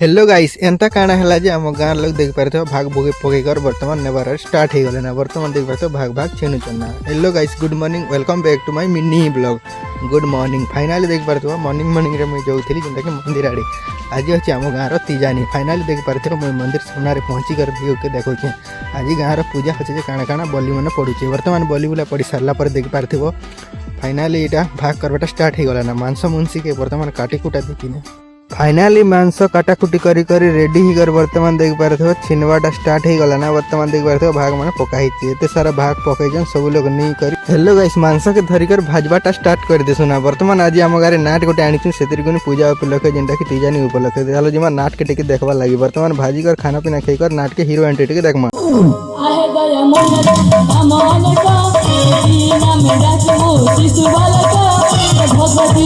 Hello guys एंता काना हला जे हम गाँव लोग देख पारे भाग भोगे पकेकर वर्तमान नेबार स्टार्ट हो गले ना वर्तमान देख पारे भाग भाग छेनु चन्ना। Hello guys good morning welcome back to my mini blog. Good morning finally देख पारे मॉर्निंग मॉर्निंग रे मुझे जाऊथली जेंता कि मंदिर आड़े आज अच्छे आम गाँव तीजानी फाइनली देख पारे मुझे मंदिर सामने पहुँची कर व्यू के देखो आज गाँव पूजा अच्छे काଣା काଣା बलि मैंने पड़ुचे वर्तमान बलि बुला पड़ सारा पर देख पारे फाइनली यहाँ भाग करवाटा स्टार्ट हो गला ना मांस मुंसी के वर्तमान काटी कुटा देखने फाइनली मांस काटाकुटी करी करी रेडी ही कर वर्तमान देख पारे थे छिनवाटा स्टार्ट हो गला ना वर्तमान देख पारे भाग मैंने पकाई एते सारा भाग पकईन सब लोग नहीं करी। हेलो गाइस मांस के धरिकर भाजवाटा स्टार्ट कर देसु ना वर्तमान आज आम गाँव नाट गोटे आनी से पूजा उपलक्षे जेनटा कि तीजानी उपलक्षे चलो जिमा नाट के टिके देखवा लगी वर्तमान भाजी कर खाना पीना खाईकर नाट के हिरो एंट्री टिके देखमा भगवती